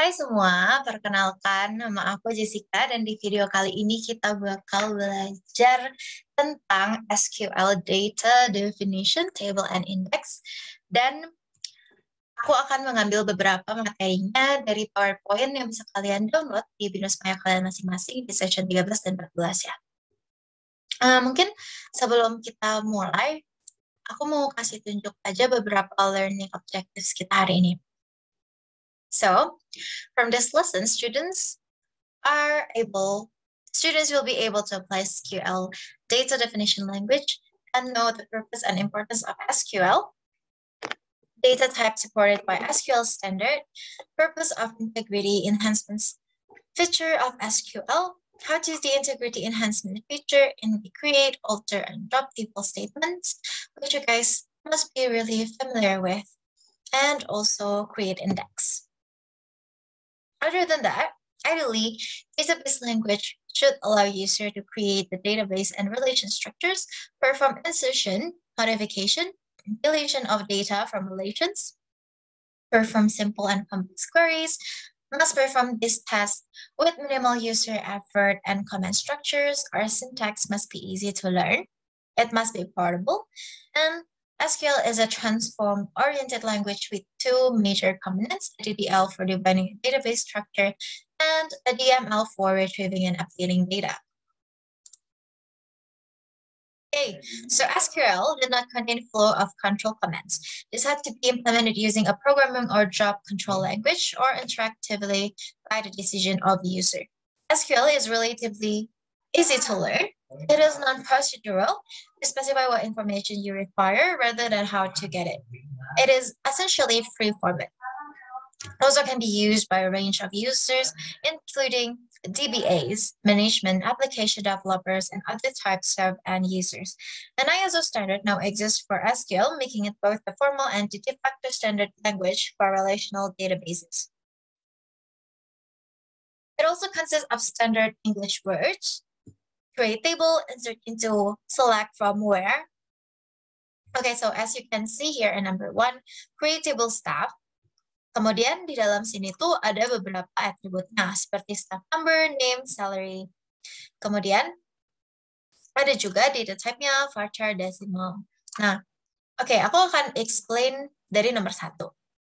Hai semua, perkenalkan nama aku Jessica dan di video kali ini kita bakal belajar tentang SQL Data Definition, Table, and Index. Dan aku akan mengambil beberapa materinya dari PowerPoint yang bisa kalian download di Binus Maya kalian masing-masing di session 13 dan 14 ya. Mungkin sebelum kita mulai, aku mau kasih tunjuk aja beberapa learning objectives kita hari ini. So, from this lesson, students will be able to apply SQL data definition language and know the purpose and importance of SQL, data type supported by SQL standard, purpose of integrity enhancements, feature of SQL, how to use the integrity enhancement feature in the create, alter, and drop table statements, which you guys must be really familiar with, and also create index. Other than that, ideally, database language should allow user to create the database and relation structures, perform insertion, modification, deletion of data from relations, perform simple and complex queries, must perform this task with minimal user effort, and command structures or syntax must be easy to learn. It must be portable, and SQL is a transform-oriented language with two major components, a DDL for defining a database structure and a DML for retrieving and updating data. Okay, so SQL did not contain flow of control commands. This had to be implemented using a programming or job control language or interactively by the decision of the user. SQL is relatively easy to learn. It is non-procedural. You specify what information you require rather than how to get it. It is essentially free format. Also can be used by a range of users, including DBAs, management, application developers, and other types of end users. An ISO standard now exists for SQL, making it both the formal and the de facto standard language for relational databases. It also consists of standard English words, create table, insert into, select from where. Okay, so as you can see here in number 1, create table staff. Kemudian di dalam sini tuh ada beberapa atributnya seperti staff number, name, salary. Kemudian ada juga data type-nya, varchar, decimal. Nah, oke, aku akan explain dari nomor 1.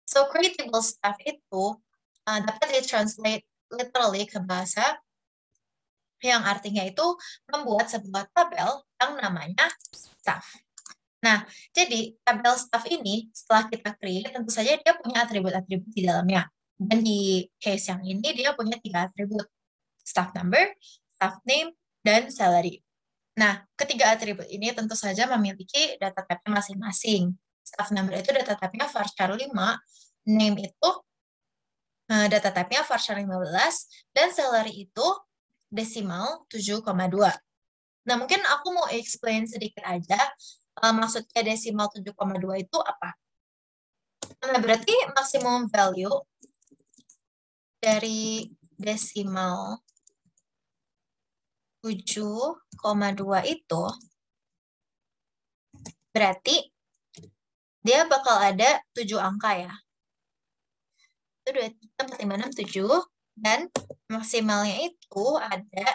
So, create table staff itu dapat di-translate literally ke bahasa yang artinya itu membuat sebuah tabel yang namanya staff. Nah, jadi tabel staff ini setelah kita create, tentu saja dia punya atribut-atribut di dalamnya. Dan di case yang ini dia punya 3 atribut. Staff number, staff name, dan salary. Nah, ketiga atribut ini tentu saja memiliki data type-nya masing-masing. Staff number itu data type-nya varchar 5, name itu data type-nya varchar 15, dan salary itu desimal 7,2. Nah, mungkin aku mau explain sedikit aja maksudnya desimal 7,2 itu apa. Nah, berarti maksimum value dari desimal 7,2 itu berarti dia bakal ada 7 angka ya. Itu 2, 3, 4, 5, 6, 7. Dan maksimalnya itu ada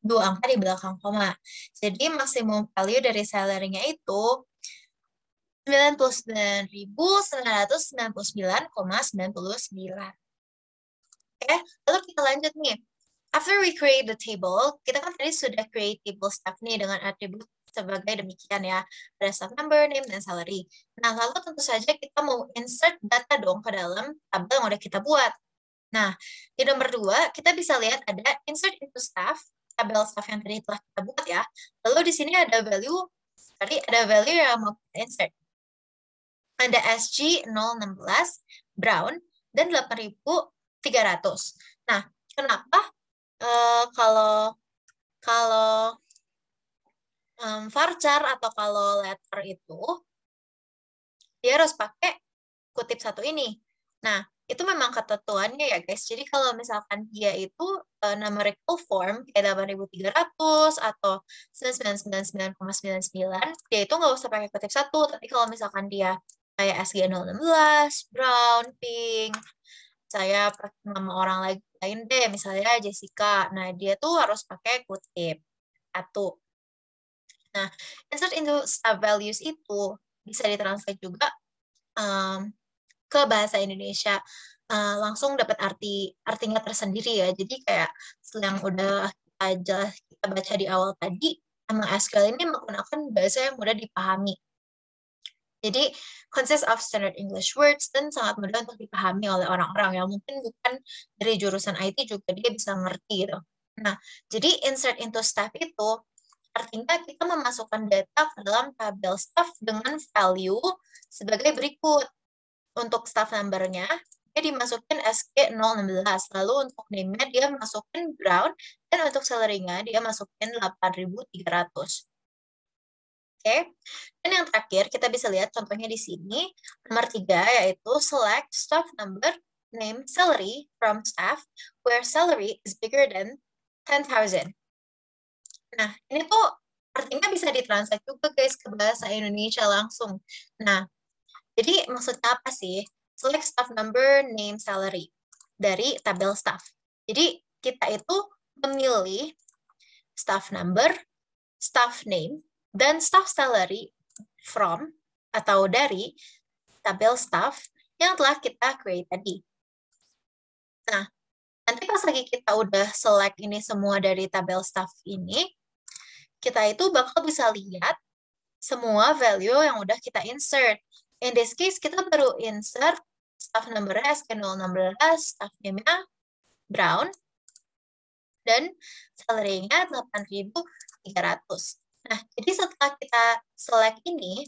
2 angka di belakang koma. Jadi maksimum value dari salary-nya itu 99.999,99. Oke, lalu kita lanjut nih. After we create the table, kita kan tadi sudah create table staff nih dengan atribut sebagai demikian ya. Ada staff number, name, dan salary. Nah, lalu tentu saja kita mau insert data dong ke dalam tabel yang udah kita buat. Nah, di nomor 2, kita bisa lihat ada insert into staff, tabel staff yang tadi telah kita buat ya. Lalu di sini ada value yang mau kita insert. Ada SG 016, brown, dan 8.300. Nah, kenapa kalau varchar atau kalau letter itu dia harus pakai kutip 1 ini. Nah, itu memang ketentuannya ya guys. Jadi kalau misalkan dia itu numerical form kayak 8.300 atau 999,99, dia itu nggak usah pakai kutip 1. Tapi kalau misalkan dia kayak SG 016, brown, pink, saya pakai nama orang lain deh, misalnya Jessica. Nah, dia tuh harus pakai kutip. Satu. Nah, insert into staff values itu bisa ditranslate juga ke bahasa Indonesia. Langsung dapat artinya tersendiri ya. Jadi kayak yang udah kita baca di awal tadi, emang SQL ini menggunakan bahasa yang mudah dipahami. Jadi, consists of standard English words dan sangat mudah untuk dipahami oleh orang-orang yang mungkin bukan dari jurusan IT juga dia bisa ngerti gitu. Nah, jadi insert into staff itu artinya kita memasukkan data ke dalam tabel staff dengan value sebagai berikut. Untuk staff number-nya, dia dimasukin SG016. Lalu untuk name-nya dia masukin Brown, dan untuk salary-nya dia masukin 8.300. Oke, dan yang terakhir kita bisa lihat contohnya di sini, nomor 3 yaitu select staff number, name, salary from staff where salary is bigger than 10,000. Nah, ini tuh artinya bisa ditranslate juga guys ke bahasa Indonesia langsung. Nah, jadi maksudnya apa sih? Select staff number, name, salary dari tabel staff. Jadi kita itu memilih staff number, staff name, dan staff salary from atau dari tabel staff yang telah kita create tadi. Nah, nanti pas lagi kita udah select ini semua dari tabel staff ini, kita itu bakal bisa lihat semua value yang udah kita insert. In this case, kita baru insert staff number-nya SK016, staff name-nya Brown, dan salary-nya 8.300. Nah, jadi setelah kita select ini,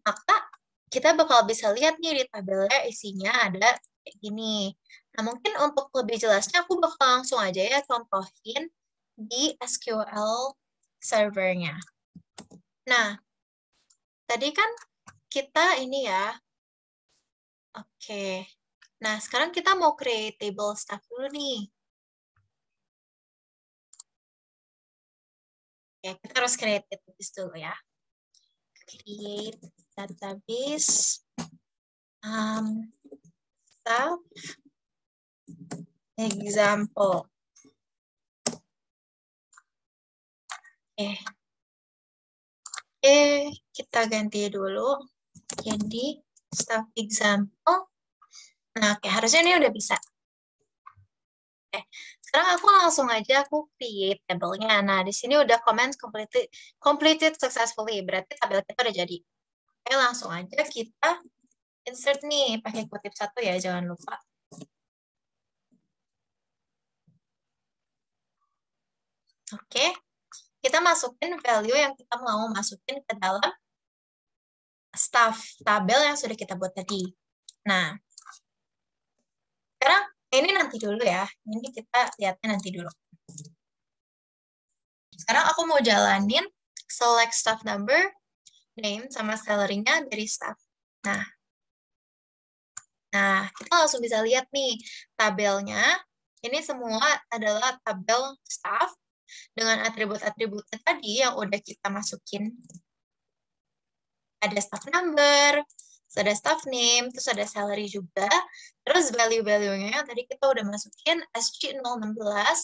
maka kita bakal bisa lihat nih di tabelnya isinya ada kayak gini. Nah, mungkin untuk lebih jelasnya aku bakal langsung aja ya contohin di SQL servernya. Nah, tadi kan kita ini ya. Oke. Nah, sekarang kita mau create table staff dulu nih. Oke, kita harus create database dulu ya. Create database. Staff example. Kita ganti dulu. Jadi, staff example. Nah, oke, harusnya ini udah bisa. Oke, sekarang aku langsung aja aku create tabelnya. Nah, di sini udah comment completed successfully. Berarti tabel kita udah jadi. Oke, langsung aja kita insert nih. Pakai kutip 1 ya, jangan lupa. Oke, kita masukin value yang kita mau masukin ke dalam staff tabel yang sudah kita buat tadi. Nah, sekarang ini nanti dulu ya. Ini kita lihatnya nanti dulu. Sekarang aku mau jalanin select staff number, name, sama salary-nya dari staff. Nah, kita langsung bisa lihat nih tabelnya. Ini semua adalah tabel staff dengan atribut-atributnya tadi yang udah kita masukin. Ada staff number, ada staff name, terus ada salary juga. Terus value-value-nya tadi kita udah masukin SG016,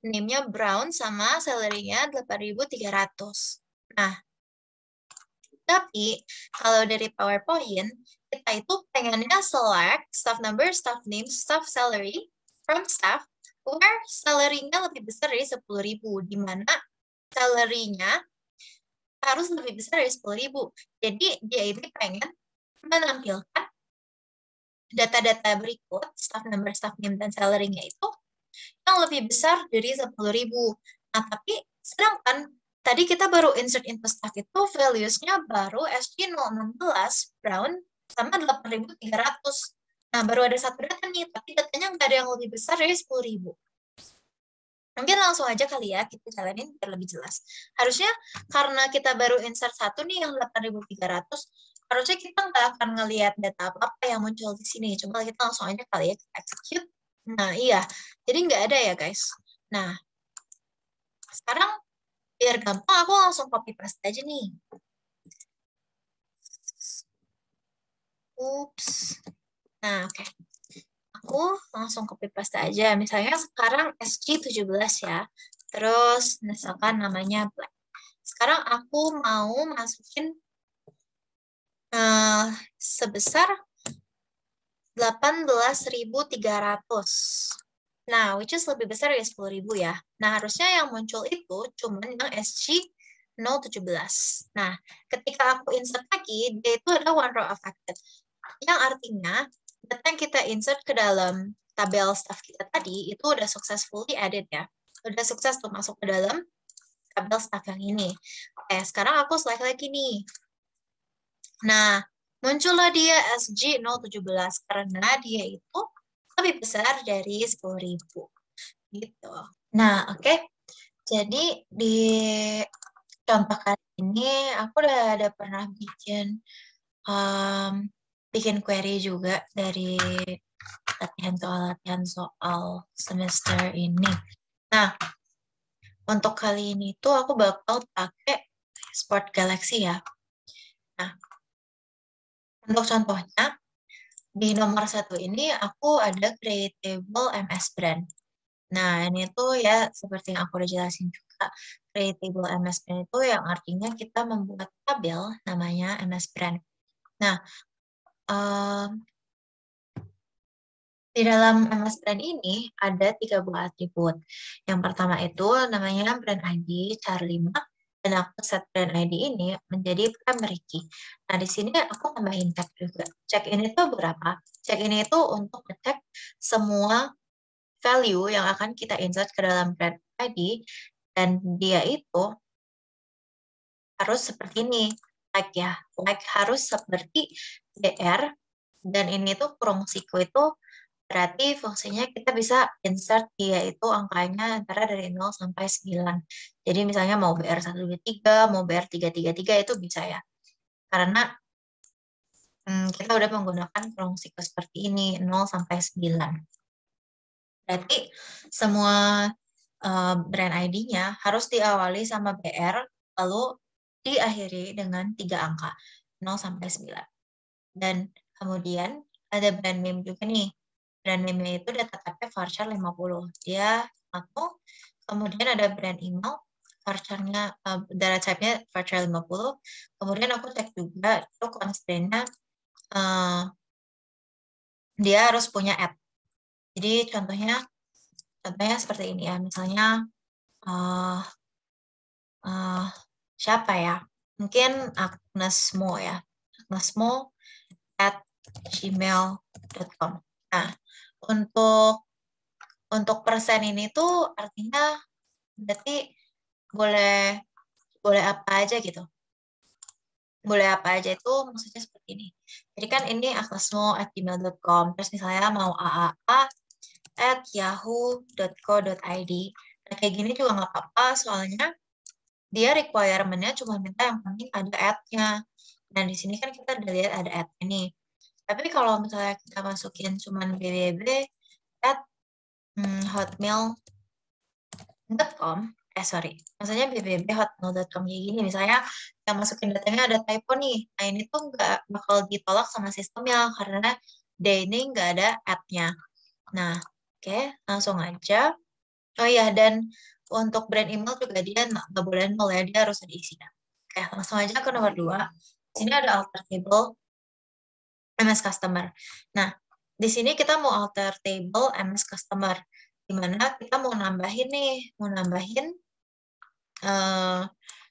name-nya Brown, sama salary-nya 8.300. Nah, tapi kalau dari PowerPoint, kita itu pengennya select staff number, staff name, staff salary from staff, where salary-nya lebih besar dari 10.000, di mana salary-nya harus lebih besar dari 10.000. Jadi dia ini pengen menampilkan data-data berikut, staff number, staff name, dan salary-nya itu yang lebih besar dari 10.000. Nah, tapi sedangkan tadi kita baru insert into staff itu values-nya baru SG016 Brown sama 8.300. Nah, baru ada satu data nih, tapi datanya nggak ada yang lebih besar dari 10.000. Mungkin langsung aja kali ya kita jalanin biar lebih jelas. Harusnya karena kita baru insert satu nih yang 8.300, harusnya kita nggak akan ngelihat data apa-apa yang muncul di sini. Coba kita langsung aja kali ya kita execute. Nah, iya. Jadi nggak ada ya, guys. Nah, sekarang biar gampang aku langsung copy paste aja nih. Oops. Nah, oke. aku langsung copy paste aja. Misalnya sekarang SG17 ya. Terus misalkan namanya black. Sekarang aku mau masukin sebesar 18.300. Nah, which is lebih besar dari 10.000 ya. Nah, harusnya yang muncul itu cuman yang SG017. Nah, ketika aku insert lagi, dia itu ada one row affected. Yang artinya, data yang kita insert ke dalam tabel staff kita tadi, itu udah successfully added ya. Udah sukses tuh masuk ke dalam tabel staff yang ini. Oke, sekarang aku select lagi nih. Nah, muncullah dia SG017 karena dia itu lebih besar dari 10.000 gitu. Nah, oke. Jadi di contoh kali ini aku udah ada pernah bikin query juga dari latihan soal semester ini. Nah, untuk kali ini tuh aku bakal pakai Sport Galaxy ya. Nah, untuk contohnya, di nomor 1 ini aku ada creatable MS Brand. Nah, ini tuh ya seperti yang aku udah jelasin juga, creatable MS Brand itu yang artinya kita membuat tabel namanya MS Brand. Nah, di dalam MS Brand ini ada 3 buah atribut. Yang pertama itu namanya brand ID char 5, dan aku set brand ID ini menjadi primary key. Nah, di sini aku tambahin check juga. Check ini tuh berapa? Check ini itu untuk ngecek semua value yang akan kita insert ke dalam brand ID, dan dia itu harus seperti ini. Like ya, like harus seperti BR, dan ini tuh kurung siku itu berarti fungsinya kita bisa insert dia itu angkanya antara dari 0 sampai 9. Jadi misalnya mau BR123, mau BR333 itu bisa ya. Karena kita udah menggunakan kurung siku seperti ini, 0 sampai 9. Berarti semua brand ID-nya harus diawali sama BR, lalu diakhiri dengan 3 angka, 0 sampai 9. Dan kemudian ada brand name juga nih. Brand name-nya itu data type-nya varchar 50. Dia satu. Kemudian ada brand email, varchar-nya data type-nya varchar 50. Kemudian aku cek juga itu constraint-nya dia harus punya add. Jadi contohnya seperti ini ya. Misalnya siapa ya? Mungkin Agnesmo ya. Agnesmo@gmail.com. Nah, untuk persen ini tuh artinya berarti boleh apa aja gitu. Boleh apa aja itu maksudnya seperti ini. Jadi kan ini agnesmo@gmail.com. Terus misalnya mau aaa@yahoo.co.id. Nah, kayak gini juga nggak apa-apa, soalnya dia requirement-nya cuma minta yang penting ada ad-nya. Nah, di sini kan kita udah lihat ada ad-nya nih. Tapi kalau misalnya kita masukin cuma bbb@hotmail.com, maksudnya bbb@hotmail.com kayak gini, misalnya yang masukin datanya ada typo nih. Nah, ini tuh nggak bakal ditolak sama sistemnya karena dia ini nggak ada ad-nya. Nah, oke, langsung aja. Oh iya, dan untuk brand email juga dia nggak boleh nol ya, dia harus ada isinya. Oke, langsung aja ke nomor 2. Di sini ada alter table MS Customer. Nah, di sini kita mau alter table MS Customer, di mana kita mau nambahin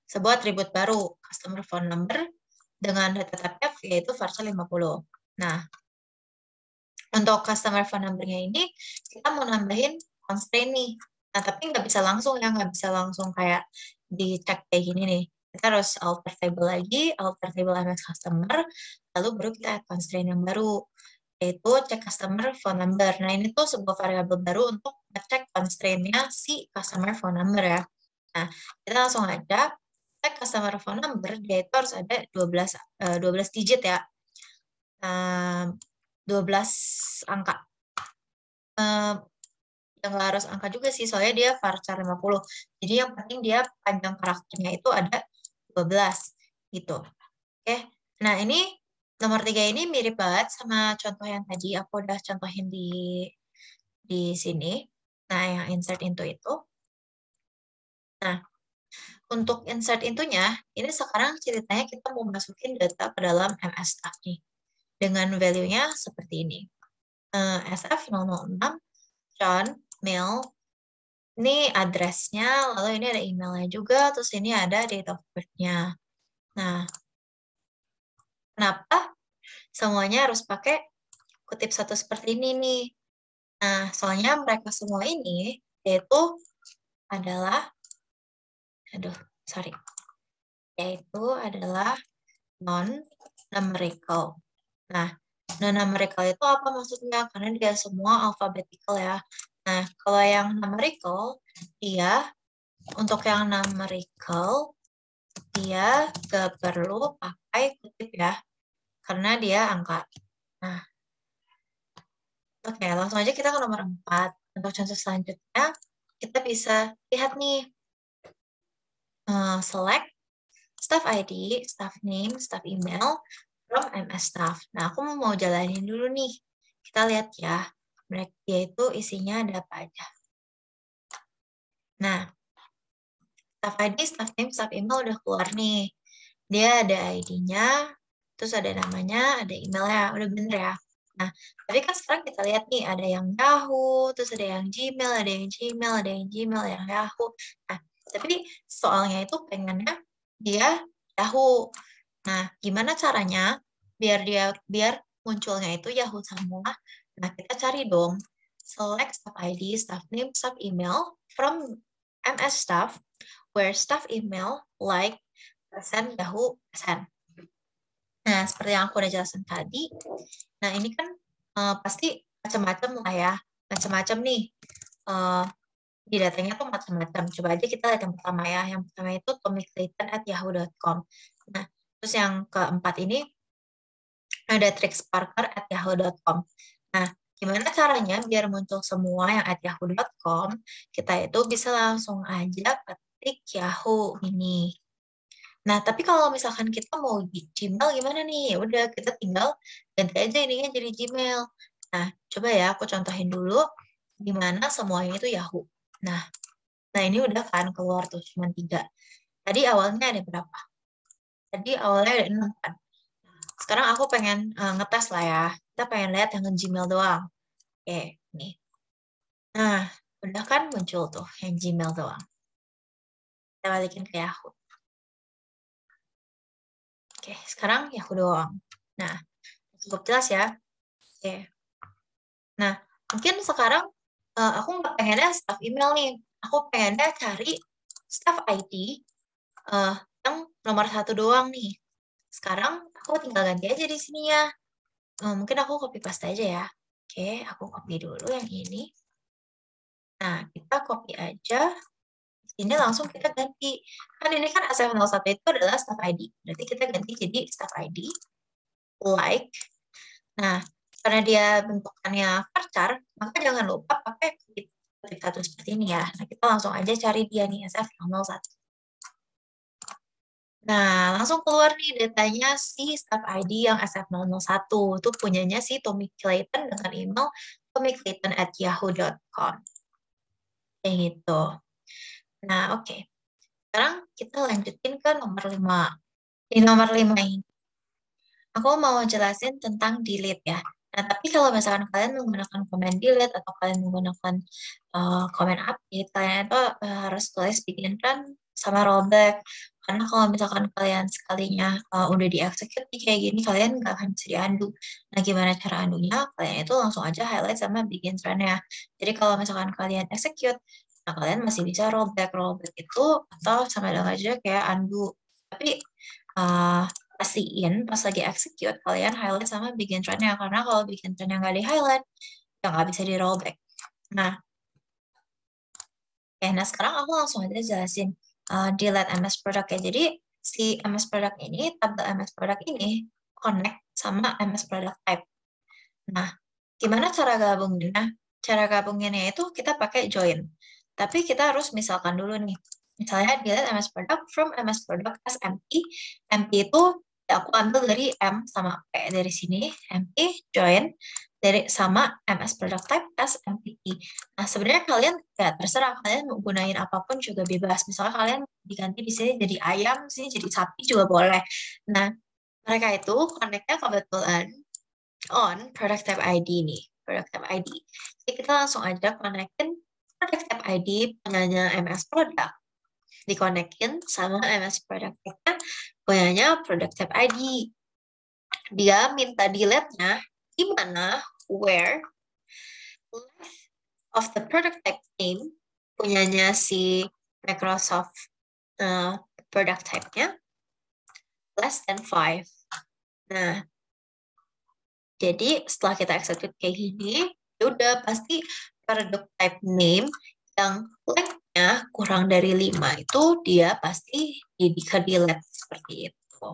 sebuah atribut baru, customer phone number, dengan data type yaitu varchar 50. Nah, untuk customer phone number-nya ini, kita mau nambahin constraint nih. Nah, tapi nggak bisa langsung ya, nggak bisa langsung kayak dicek kayak gini nih. Kita harus alter table lagi, alter table MS customer, lalu baru kita add constraint yang baru, yaitu check customer phone number. Nah, ini tuh sebuah variabel baru untuk ngecek constraint-nya si customer phone number ya. Nah, kita langsung aja check customer phone number, dia itu harus ada 12 digit ya. 12 angka. Yang nggak harus angka juga sih, soalnya dia varchar 50. Jadi yang penting dia panjang karakternya itu ada 12 gitu. Oke. Nah, ini Nomor 3 ini mirip banget sama contoh yang tadi aku udah contohin di sini. Nah, yang insert into itu. Nah, untuk insert intonya, ini sekarang ceritanya kita mau masukin data ke dalam MS Staff nih. Dengan value-nya seperti ini. SF006, John, mail, ini address-nya, lalu ini ada email-nya juga, terus ini ada date of birth-nya. Nah, kenapa semuanya harus pakai kutip satu seperti ini nih? Nah, soalnya mereka semua ini yaitu adalah, yaitu adalah non-numerical. Nah, non-numerical itu apa maksudnya? Karena dia semua alphabetical ya. Nah, kalau yang numerical, untuk yang numerical, dia gak perlu pakai kutip ya, karena dia angka. Nah, oke, langsung aja kita ke nomor 4. Untuk contoh selanjutnya, kita bisa lihat nih, select staff ID, staff name, staff email from MS Staff. Nah, aku mau jalanin dulu nih. Kita lihat ya, mereka itu isinya ada apa aja. Nah, staff ID, staff name, staff email udah keluar nih. Dia ada ID-nya, terus ada namanya, ada emailnya, udah bener ya. Nah, tapi kan sekarang kita lihat nih, ada yang Yahoo, terus ada yang Gmail, ada yang Gmail, ada yang Gmail, yang Yahoo. Nah, tapi soalnya itu pengennya dia Yahoo. Nah, gimana caranya biar munculnya itu Yahoo semua? Nah, kita cari dong. Select staff ID, staff name, staff email from MS Staff, where staff email like persen Yahoo persen. Nah, seperti yang aku udah jelasin tadi. Nah, ini kan pasti macam-macam lah ya. Macam-macam nih. Di datanya tuh macam-macam. Coba aja kita lihat yang pertama ya. Yang pertama itu tommyclayton@yahoo.com. Nah, terus yang keempat ini ada trixparker@yahoo.com. Nah, gimana caranya biar muncul semua yang @yahoo.com? Kita itu bisa langsung aja ketik Yahoo ini. Nah, tapi kalau misalkan kita mau Gmail gimana nih? Ya udah, kita tinggal ganti aja ininya jadi Gmail. Nah, coba ya aku contohin dulu gimana semuanya itu Yahoo. Nah, ini udah kan keluar tuh cuma 3. Tadi awalnya ada berapa? Tadi awalnya ada 6 kan. Sekarang aku pengen ngetes lah ya. Kita pengen lihat yang Gmail doang. Oke, nih. Nah, udah kan muncul tuh yang Gmail doang. Kita balikin ke Yahoo. Oke, sekarang Yahoo doang. Nah, cukup jelas ya. Oke. Nah, mungkin sekarang aku nggak pengennya staff email nih. Aku pengennya cari staff ID yang nomor 1 doang nih. Sekarang aku tinggal ganti aja di sini ya. Mungkin aku copy paste aja ya. Oke, aku copy dulu yang ini. Nah, kita copy aja. Ini langsung kita ganti. Kan ini kan SF01 itu adalah staff ID. Berarti kita ganti jadi staff ID. Like. Nah, karena dia bentukannya varchar, maka jangan lupa pakai kutip satu seperti ini ya. Nah, kita langsung aja cari dia nih, SF01. Nah, langsung keluar nih datanya si staff ID yang SF001. Itu punyanya si Tommy Clayton dengan email tommyclayton@yahoo.com. Kayak gitu. Nah, oke. Sekarang kita lanjutin ke nomor 5. Di nomor 5 ini, aku mau jelasin tentang delete ya. Nah, tapi kalau misalkan kalian menggunakan command delete atau kalian menggunakan command update, kalian itu harus tulis begin run sama rollback. Karena kalau misalkan kalian sekalinya udah di-execute kayak gini, kalian nggak akan bisa di-undo. Nah, gimana cara undo-nya? Kalian itu langsung aja highlight sama begin run-nya. Jadi kalau misalkan kalian execute, nah kalian masih bisa rollback. Rollback itu atau sama dengan aja kayak undo. Tapi pastiin pas lagi execute kalian highlight sama begin run-nya, karena kalau begin run-nya nggak di highlight ya nggak bisa di rollback. Nah, sekarang aku langsung aja jelasin delete MS product ya. Jadi si MS product ini, tabel MS product ini connect sama MS product type. Nah, gimana cara gabunginnya? Cara gabunginnya itu kita pakai join. Tapi kita harus misalkan dulu nih. Misalnya delete MS product from MS product as empty. Empty itu Ya, aku ambil dari M sama P dari sini, MP join dari sama MS product type as MPT. Nah, sebenarnya kalian ya terserah kalian mau gunain apapun juga bebas. Misalnya kalian diganti di sini jadi ayam, sini jadi sapi juga boleh. Nah, mereka itu connect-nya kebetulan on product type ID nih, product type ID. Jadi kita langsung aja connectin product type ID punyanya MS product, dikonekin sama MS product type punyanya product type ID. Dia minta delete-nya di mana where left of the product type name punyanya si Microsoft product type-nya less than 5. Nah, jadi setelah kita execute kayak gini, ya udah pasti product type name yang length-nya kurang dari 5 itu dia pasti jadi ke-delete seperti itu.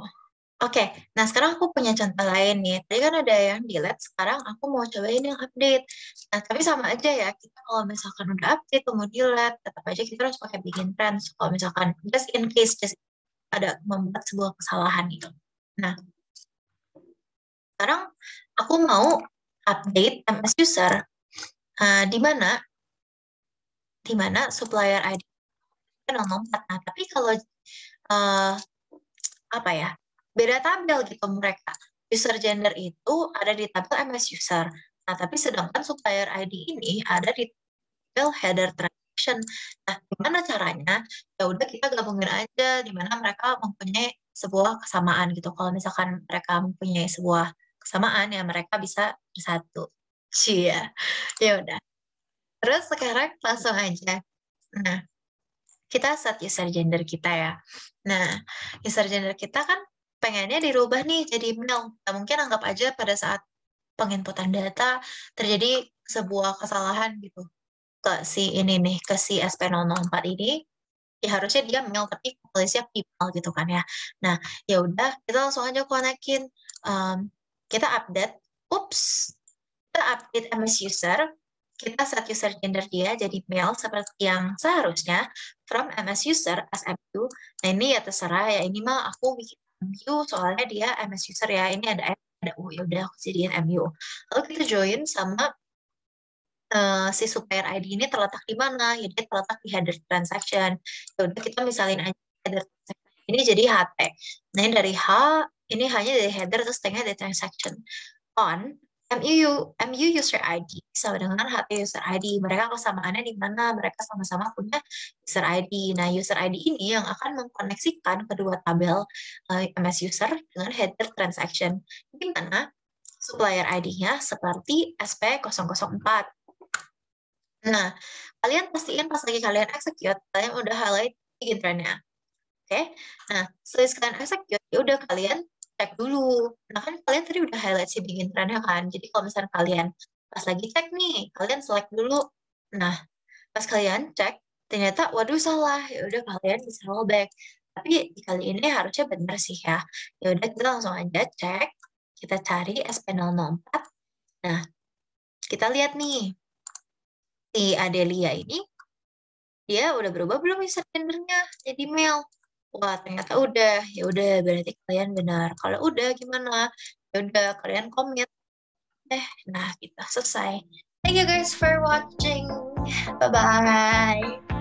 Oke, nah sekarang aku punya contoh lain nih. Tadi kan ada yang delete, sekarang aku mau cobain yang update. Nah, tapi sama aja ya, kita kalau misalkan udah update, mau delete, tetap aja kita harus pakai begin trans. Kalau misalkan, just in case, just ada membuat sebuah kesalahan gitu. Nah, sekarang aku mau update MS user di mana supplier ID 004. Nah, tapi kalau apa ya, beda tabel gitu mereka. User gender itu ada di tabel MS user. Nah, tapi sedangkan supplier ID ini ada di tabel header transaction. Nah, gimana caranya? Ya udah kita gabungin aja di mana mereka mempunyai sebuah kesamaan gitu. Kalau misalkan mereka mempunyai sebuah kesamaan ya mereka bisa bersatu. Cia. Ya udah. Terus sekarang langsung aja. Nah, kita set user gender kita ya. Nah, user gender kita kan pengennya dirubah nih jadi male. Nah, mungkin anggap aja pada saat penginputan data terjadi sebuah kesalahan gitu ke si ini nih, ke si SP004 ini. Ya harusnya dia male tapi polisinya female gitu kan ya. Nah, ya udah kita langsung aja konekin. Kita update. Ups, kita update MS user, kita set user gender dia jadi male seperti yang seharusnya from MS user as MU. Nah ini ya terserah ya, ini mah aku bikin MU soalnya dia MS user ya, ini ada M, ada U, ya udah aku jadiin MU. Lalu kita join sama si supplier ID ini terletak di mana? Ya dia terletak di header transaction. Ya udah kita misalin aja header transaction ini jadi HT. Nah ini dari H, ini hanya dari header terus tagnya dari transaction. On MU user ID sama dengan HT user ID. Mereka kesamaannya di mana? Mereka sama-sama punya user ID. Nah, user ID ini yang akan mengkoneksikan kedua tabel MS user dengan header transaction. Di mana supplier ID-nya seperti SP004. Nah, kalian pastiin pas lagi kalian execute, kalian udah highlight begin trend-nya. Oke? Nah, setelah kalian execute, ya udah kalian cek dulu. Nah, kan kalian tadi udah highlight si begin trend-nya kan. Jadi kalau misalnya kalian pas lagi cek nih, kalian select dulu. Nah, pas kalian cek, ternyata waduh salah. Ya udah kalian bisa rollback. Tapi di kali ini harusnya benar sih ya. Ya udah kita langsung aja cek. Kita cari SP004. Nah, kita lihat nih. Si Adelia ini dia udah berubah belum user gendernya jadi male? Wah, ternyata udah. Ya udah, berarti kalian benar. Kalau udah gimana? Ya udah, kalian komit. Nah, kita selesai. Thank you guys for watching. Bye-bye.